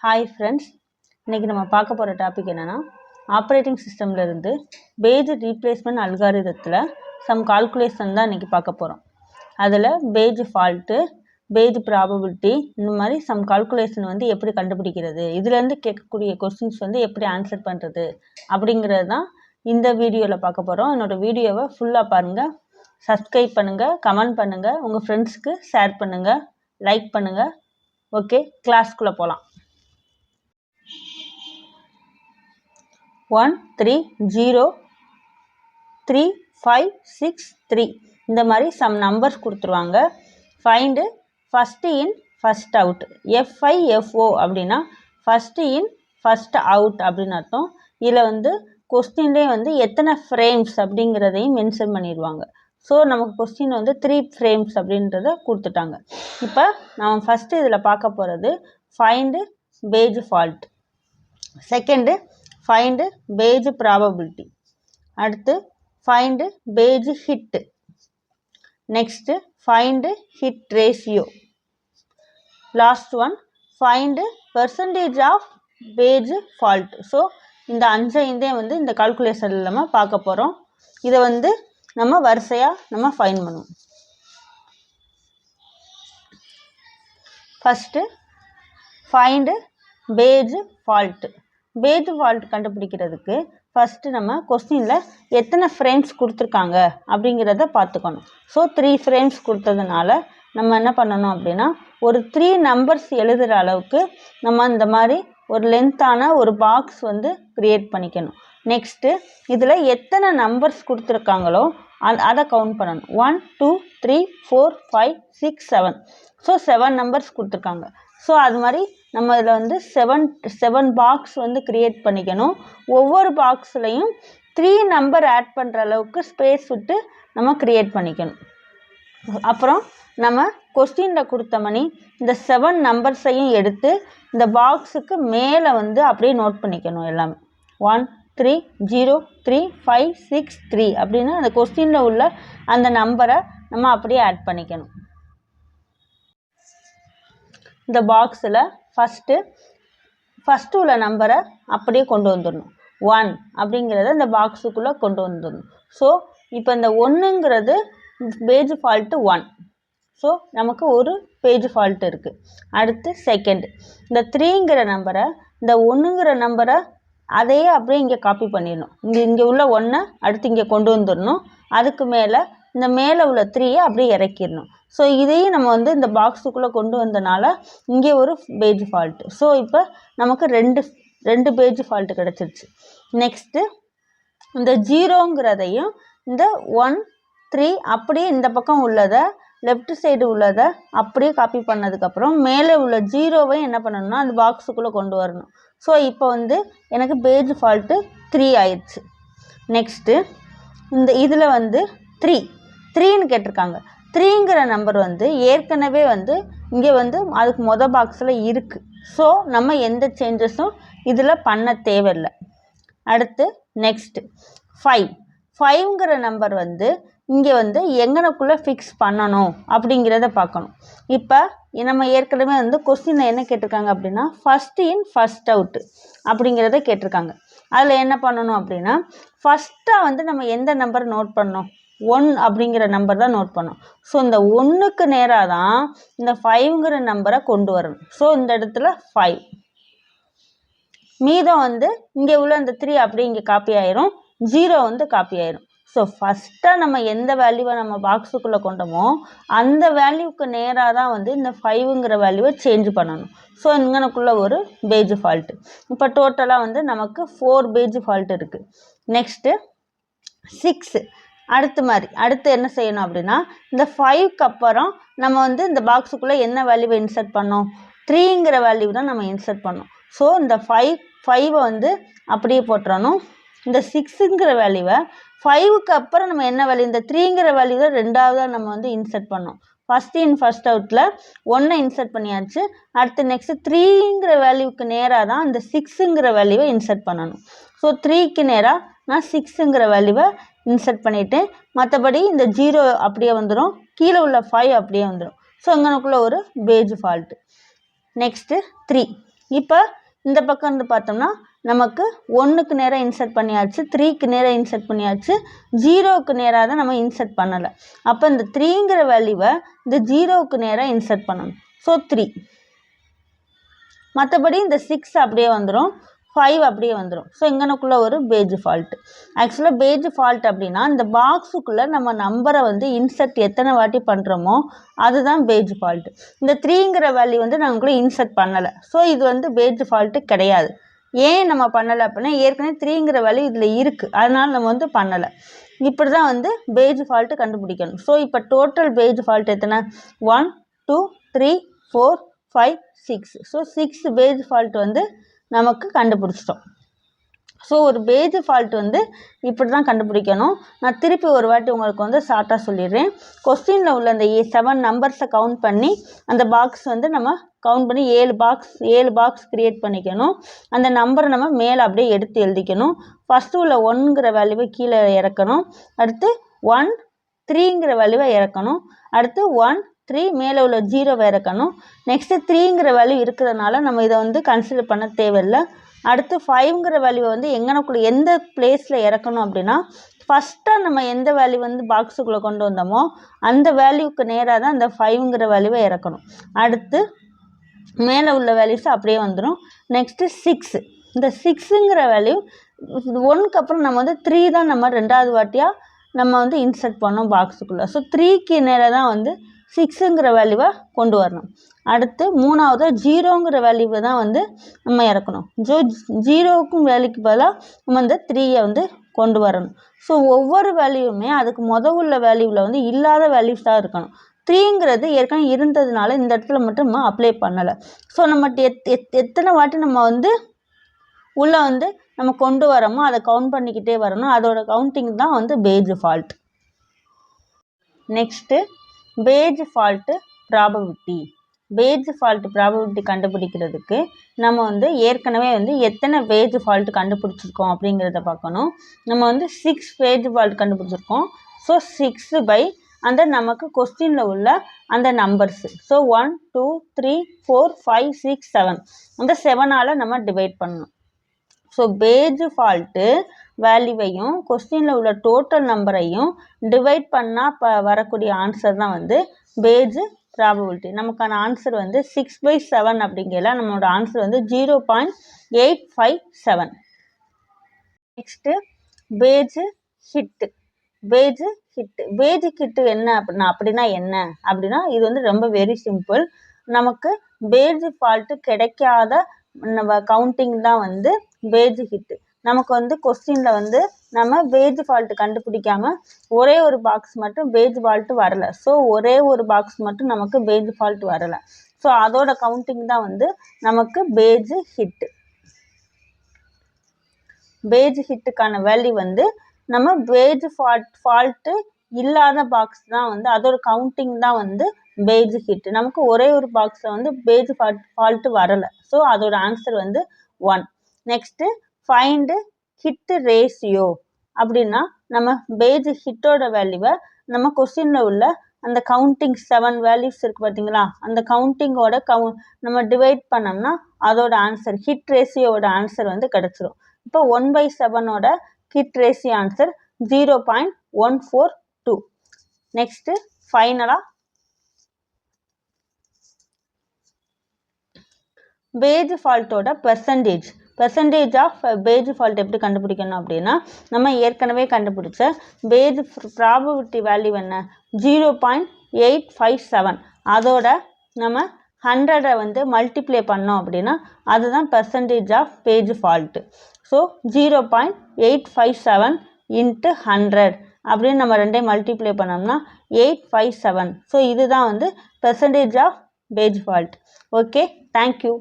Hi friends, இன்றைக்கி நம்ம பார்க்க போகிற டாபிக் என்னென்னா ஆப்ரேட்டிங் சிஸ்டமில் இருந்து பேஜ் ரீப்ளேஸ்மெண்ட் அல்காரிதத்தில் சம் கால்குலேஷன் தான் இன்றைக்கி பார்க்க போகிறோம். அதில் பேஜ் ஃபால்ட்டு, பேஜ் ப்ராபபிலிட்டி, இந்த மாதிரி சம் கால்குலேஷன் வந்து எப்படி கண்டுபிடிக்கிறது, இதுலேருந்து கேட்கக்கூடிய கொஸ்டின்ஸ் வந்து எப்படி ஆன்சர் பண்ணுறது அப்படிங்கிறது தான் இந்த வீடியோவில் பார்க்க போகிறோம். என்னோடய வீடியோவை ஃபுல்லாக பாருங்கள், சப்ஸ்கிரைப் பண்ணுங்கள், கமெண்ட் பண்ணுங்கள், உங்கள் ஃப்ரெண்ட்ஸ்க்கு ஷேர் பண்ணுங்கள், லைக் பண்ணுங்கள். ஓகே, கிளாஸ்க்குள்ளே போகலாம். 1 3 0 3 5 6 3 இந்த மாதிரி சம் நம்பர்ஸ் கொடுத்துருவாங்க. Find first in first out, FIFO அப்படின்னா ஃபஸ்ட்டு இன் ஃபஸ்ட் அவுட் அப்படின்னு அர்த்தம். இதில் வந்து கொஸ்டின்லேயே வந்து எத்தனை ஃப்ரேம்ஸ் அப்படிங்கிறதையும் மென்ஷன் பண்ணிடுவாங்க. ஸோ நமக்கு கொஸ்டின் வந்து 3 ஃப்ரேம்ஸ் அப்படின்றத கொடுத்துட்டாங்க. இப்போ நம்ம ஃபஸ்ட்டு இதில் பார்க்க போகிறது find page fault, second find page probability, அடுத்து find page hit, next find hit ratio, last one find percentage of page fault. So இந்த 5 வந்து இந்த கால்குலேஷன் நம்ம பார்க்க போகிறோம். இதை வந்து நம்ம வரிசையாக நம்ம ஃபைண்ட் பண்ணுவோம். First find page fault. Page fault கண்டுபிடிக்கிறதுக்கு ஃபஸ்ட்டு நம்ம கொஸ்டினில் எத்தனை ஃப்ரேம்ஸ் கொடுத்துருக்காங்க அப்படிங்கிறத பார்த்துக்கணும். ஸோ 3 ஃப்ரேம்ஸ் கொடுத்ததுனால நம்ம என்ன பண்ணணும் அப்படின்னா ஒரு 3 நம்பர்ஸ் எழுதுகிற அளவுக்கு நம்ம இந்த மாதிரி ஒரு லென்த்தான ஒரு பாக்ஸ் வந்து க்ரியேட் பண்ணிக்கணும். நெக்ஸ்ட்டு இதில் எத்தனை நம்பர்ஸ் கொடுத்துருக்காங்களோ அதை கவுண்ட் பண்ணணும். 1 2 3 4 5 6 7. ஸோ 7 நம்பர்ஸ் கொடுத்துருக்காங்க. ஸோ அது மாதிரி நம்ம இதில் வந்து 7 பாக்ஸ் வந்து க்ரியேட் பண்ணிக்கணும். ஒவ்வொரு பாக்ஸ்லையும் 3 நம்பர் ஆட் பண்ணுற அளவுக்கு ஸ்பேஸ் விட்டு நம்ம க்ரியேட் பண்ணிக்கணும். அப்புறம் நம்ம கொஸ்டினில் கொடுத்த மணி இந்த 7 நம்பர்ஸையும் எடுத்து இந்த பாக்ஸுக்கு மேலே வந்து அப்படியே நோட் பண்ணிக்கணும். எல்லாமே 1 3 0 3 5 6 3 அப்படின்னு அந்த கொஸ்டினில் உள்ள அந்த நம்பரை நம்ம அப்படியே ஆட் பண்ணிக்கணும். இந்த பாக்ஸில் ஃபஸ்ட்டு உள்ள நம்பரை அப்படியே கொண்டு வந்துடணும். 1 அப்படிங்கிறத இந்த பாக்ஸுக்குள்ளே கொண்டு வந்துடணும். ஸோ இப்போ இந்த 1ங்கிறது பேஜ் ஃபால்ட்டு 1. ஸோ நமக்கு ஒரு பேஜ் ஃபால்ட் இருக்குது. அடுத்து செகண்ட் இந்த 3ங்கிற நம்பரை இந்த 1ங்கிற நம்பரை அதையே அப்படியே இங்கே காப்பி பண்ணிடணும். இங்கே உள்ள 1 அடுத்து இங்கே கொண்டு வந்துடணும். அதுக்கு மேலே இந்த மேலே உள்ள 3யை அப்படியே இறக்கிடணும். ஸோ இதையும் நம்ம வந்து இந்த பாக்ஸுக்குள்ளே கொண்டு வந்தனால இங்கே ஒரு பேஜ் ஃபால்ட்டு. ஸோ இப்போ நமக்கு ரெண்டு பேஜ் ஃபால்ட்டு கிடச்சிருச்சு. நெக்ஸ்ட்டு இந்த 0ங்கிறதையும் இந்த 1 3 அப்படியே இந்த பக்கம் உள்ளதை லெஃப்ட் சைடு உள்ளதை அப்படியே காப்பி பண்ணதுக்கப்புறம் மேலே உள்ள 0வை என்ன பண்ணணும்னா அந்த பாக்ஸுக்குள்ளே கொண்டு வரணும். ஸோ இப்போ வந்து எனக்கு பேஜ் ஃபால்ட்டு 3 ஆயிடுச்சு. நெக்ஸ்ட்டு இந்த இதில் வந்து 3ன்னு கேட்டிருக்காங்க. 3ங்கிற நம்பர் வந்து ஏற்கனவே வந்து இங்கே வந்து அதுக்கு பாக்ஸில் இருக்குது. ஸோ நம்ம எந்த சேஞ்சஸும் இதில் பண்ண தேவையில்லை. அடுத்து நெக்ஸ்ட்டு 5ங்கிற நம்பர் வந்து இங்கே வந்து எங்கனக்குள்ளே ஃபிக்ஸ் பண்ணணும் அப்படிங்கிறத பார்க்கணும். இப்போ நம்ம ஏற்கனவே வந்து கொஸ்டினில் என்ன கேட்டிருக்காங்க அப்படின்னா ஃபஸ்ட்டு இன் ஃபஸ்ட் அவுட்டு அப்படிங்கிறத கேட்டிருக்காங்க. அதில் என்ன பண்ணணும் அப்படின்னா ஃபஸ்ட்டாக வந்து நம்ம எந்த நம்பர் நோட் பண்ணோம், 1 அப்படிங்கிற நம்பர் தான் நோட் பண்ணோம். ஸோ இந்த 1க்கு நேராக தான் இந்த 5ங்கிற நம்பரை கொண்டு வரணும். ஸோ இந்த இடத்துல 5. மீதம் வந்து இங்கே உள்ள இந்த 3 அப்படியே இங்கே காப்பி ஆயிரும், 0 வந்து காப்பி ஆயிரும். ஸோ ஃபஸ்ட்டாக நம்ம எந்த வேல்யூவை நம்ம பாக்ஸுக்குள்ளே கொண்டோமோ அந்த வேல்யூவுக்கு நேராக தான் வந்து இந்த 5ங்கிற வேல்யூவை சேஞ்ச் பண்ணணும். ஸோ இங்கனக்குள்ள ஒரு பேஜ் ஃபால்ட்டு. இப்போ டோட்டலாக வந்து நமக்கு 4 பேஜ் ஃபால்ட் இருக்குது. நெக்ஸ்ட்டு 6. அடுத்து என்ன செய்யணும் அப்படின்னா இந்த 5க்கு அப்புறம் நம்ம வந்து இந்த பாக்ஸுக்குள்ளே என்ன வேல்யூவை இன்சர்ட் பண்ணோம், 3ங்கிற வேல்யூ தான் நம்ம இன்சர்ட் பண்ணோம். ஸோ இந்த 5வை வந்து அப்படியே போட்டுறணும். இந்த 6ங்கிற வேல்யூவை 5க்கு அப்புறம் நம்ம என்ன வேல்யூ, இந்த 3ங்கிற வேல்யூ தான் ரெண்டாவதாக நம்ம வந்து இன்சர்ட் பண்ணோம். ஃபஸ்ட்டு இன் ஃபஸ்ட் அவுட்டில் 1 இன்சர்ட் பண்ணியாச்சு. அடுத்து நெக்ஸ்ட்டு 3ங்கிற வேல்யூவுக்கு நேராக தான் இந்த 6ங்கிற வேல்யூவை இன்சர்ட் பண்ணணும். ஸோ 3க்கு நேராக நான் 6ங்கிற வேல்யூவை இன்சர்ட் பண்ணிவிட்டு மற்றபடி இந்த 0 அப்படியே வந்துடும், கீழே உள்ள 5 அப்படியே வந்துடும். ஸோ இங்கனக்குள்ளே ஒரு பேஜ் ஃபால்ட்டு. நெக்ஸ்ட்டு 3 இப்போ இந்த பக்கம் வந்து பார்த்தோம்னா நமக்கு 1க்கு நேராக இன்சர்ட் பண்ணியாச்சு, 3க்கு நேராக இன்சர்ட் பண்ணியாச்சு, 0க்கு நேராக தான் நம்ம இன்சர்ட் பண்ணலை. அப்போ இந்த 3ங்கிற வேல்யூவை இந்த 0க்கு நேராக இன்சர்ட் பண்ணணும். ஸோ 3. மற்றபடி இந்த 6 அப்படியே வந்துடும், 5 அப்படியே வந்துடும். ஸோ இங்கனக்குள்ளே ஒரு பேஜ் ஃபால்ட். ஆக்சுவலாக பேஜ் ஃபால்ட் அப்படின்னா இந்த பாக்ஸுக்குள்ளே நம்ம நம்பரை வந்து இன்சர்ட் எத்தனை வாட்டி பண்ணுறோமோ அதுதான் பேஜ் ஃபால்ட். இந்த 3ங்கிற வேல்யூ வந்து நமக்குள்ளே இன்சர்ட் பண்ணலை. ஸோ இது வந்து பேஜ் ஃபால்ட்டு கிடையாது. ஏன் நம்ம பண்ணலை அப்படின்னா ஏற்கனவே 3ங்கிற வேல்யூ இதில் இருக்குது, அதனால் நம்ம வந்து பண்ணலை. இப்படி தான் வந்து பேஜ் ஃபால்ட்டு கண்டுபிடிக்கணும். ஸோ இப்போ டோட்டல் பேஜ் ஃபால்ட் எத்தனை? 1 2 3 4 5 6. ஸோ 6 பேஜ் ஃபால்ட் வந்து நமக்கு கண்டுபிடிச்சிட்டோம். ஸோ ஒரு பேஜ் ஃபால்ட் வந்து இப்படி தான் கண்டுபிடிக்கணும். நான் திருப்பி ஒரு வாட்டி உங்களுக்கு வந்து ஷார்ட்டாக சொல்லிடுறேன். கொஸ்டினில் உள்ள அந்த 7 நம்பர்ஸை கவுண்ட் பண்ணி அந்த பாக்ஸ் வந்து நம்ம கவுண்ட் பண்ணி 7 பாக்ஸ் க்ரியேட் பண்ணிக்கணும். அந்த நம்பரை நம்ம மேலே அப்படியே எடுத்து எழுதிக்கணும். ஃபஸ்ட்டு உள்ள 1ங்கிற வேல்யூவை கீழே இறக்கணும், அடுத்து 1 3ங்கிற வேல்யூவை இறக்கணும், அடுத்து 1 3 மேலே உள்ள 0வை இறக்கணும். நெக்ஸ்ட்டு 3ங்கிற வேல்யூ இருக்கிறதுனால நம்ம இதை வந்து கன்சிடர் பண்ண தேவையில்லை. அடுத்து 5ங்கிற வேல்யூவை வந்து எங்கனக்குள்ளே எந்த பிளேஸில் இறக்கணும் அப்படின்னா ஃபஸ்ட்டாக நம்ம எந்த வேல்யூ வந்து பாக்ஸுக்குள்ளே கொண்டு வந்தோமோ அந்த வேல்யூக்கு நேராக தான் அந்த 5ங்கிற வேல்யூவை இறக்கணும். அடுத்து மேலே உள்ள வேல்யூஸ் அப்படியே வந்துடும். நெக்ஸ்ட்டு 6. இந்த 6ங்கிற வேல்யூ 1க்கு அப்புறம் நம்ம வந்து 3 தான் நம்ம 2வது வாட்டியாக நம்ம வந்து இன்சர்ட் பண்ணோம் பாக்ஸுக்குள்ளே. ஸோ 3க்கு நேராக தான் வந்து 6ங்கிற வேல்யூவை கொண்டு வரணும். அடுத்து 3வது 0ங்கிற வேல்யூவை தான் வந்து நம்ம இறக்கணும். 0க்கும் வேல்யூக்கு பதிலாக நம்ம இந்த 3யை வந்து கொண்டு வரணும். ஸோ ஒவ்வொரு வேல்யூவுமே அதுக்கு உள்ள வேல்யூவில் வந்து இல்லாத வேல்யூஸ் தான் இருக்கணும். 3ங்கிறது ஏற்கனவே இருந்ததுனால இந்த இடத்துல மட்டும் நம்ம அப்ளை பண்ணலை. ஸோ நம்ம எத்தனை வாட்டி நம்ம வந்து உள்ளே வந்து நம்ம கொண்டு வரோமோ அதை கவுண்ட் பண்ணிக்கிட்டே வரணும். அதோட கவுண்டிங் தான் வந்து page fault. Next page fault probability. Page fault probability கண்டுபிடிக்கிறதுக்கு நம்ம வந்து ஏற்கனவே வந்து எத்தனை பேஜ் ஃபால்ட்டு கண்டுபிடிச்சிருக்கோம் அப்படிங்கிறத பார்க்கணும். நம்ம வந்து 6 பேஜ் ஃபால்ட் கண்டுபிடிச்சிருக்கோம். ஸோ 6 அந்த நமக்கு கொஸ்டினில் உள்ள அந்த நம்பர்ஸு. ஸோ 1 2 3 4 5 6 7 அந்த 7ஆல் நம்ம டிவைட் பண்ணணும். ஸோ பேஜ் ஃபால்ட்டு வேல்யூவையும் கொஸ்டினில் உள்ள டோட்டல் நம்பரையும் டிவைட் பண்ணால் வரக்கூடிய ஆன்சர் தான் வந்து பேஜ் ப்ராபபிலிட்டி. நமக்கான ஆன்சர் வந்து 6/7 அப்படிங்கல நம்மளோட ஆன்சர் வந்து 0.857. Next page hit. Page hit என்ன அப்படின்னா என்ன அப்படின்னா இது வந்து ரொம்ப வெரி சிம்பிள். நமக்கு பேஜ் ஃபால்ட்டு கிடைக்காத கவுண்டிங் தான் வந்து பேஜ் ஹிட்டு. நமக்கு வந்து கொஸ்டினில் வந்து நம்ம பேஜ் ஃபால்ட்டு கண்டுபிடிக்காமல் ஒரே ஒரு பாக்ஸ் மட்டும் பேஜ் ஃபால்ட்டு வரலை. ஸோ ஒரே ஒரு பாக்ஸ் மட்டும் நமக்கு பேஜ் ஃபால்ட்டு வரலை. ஸோ அதோட கவுண்டிங் தான் வந்து நமக்கு பேஜ் ஹிட்டு. பேஜ் ஹிட்டுக்கான வேல்யூ வந்து நம்ம பேஜ் ஃபால்ட்டு இல்லாத பாக்ஸ் தான் வந்து அதோட கவுண்டிங் தான் வந்து பேஜ் ஹிட்டு. நமக்கு ஒரே ஒரு பாக்ஸில் வந்து பேஜ் ஃபால்ட்டு வரலை. ஸோ அதோட ஆன்சர் வந்து 1. நெக்ஸ்ட்டு ஃபைண்டு ஹிட் ரேஷியோ அப்படின்னா நம்ம பேஜ் ஹிட்டோட வேல்யூவை நம்ம கொஸ்டினில் உள்ள அந்த கவுண்டிங் 7 வேல்யூஸ் இருக்குது பார்த்தீங்களா, அந்த கவுண்டிங்கோட நம்ம டிவைட் பண்ணோம்னா அதோட ஆன்சர் ஹிட் ரேஷியோட ஆன்சர் வந்து கிடச்சிரும். இப்போ 1/7ஓட ஹிட் ரேஷியோ ஆன்சர் 0.142. நெக்ஸ்ட்டு ஃபைனலாக பேஜ் ஃபால்ட்டோட பெர்சன்டேஜ் ஆஃப் பேஜ் ஃபால்ட் எப்படி கண்டுபிடிக்கணும் அப்படின்னா நம்ம ஏற்கனவே கண்டுபிடிச்ச பேஜ் ப்ராபபிலிட்டி வேல்யூ என்ன 0.857. அதோட நம்ம 100 வந்து மல்டிப்ளை பண்ணோம் அப்படின்னா அதுதான் percentage of page fault. So 0.857 × 100 அப்படின்னு நம்ம ரெண்டையும் மல்டிப்ளை பண்ணோம்னா 857. ஸோ இதுதான் வந்து percentage of page fault. Okay, thank you.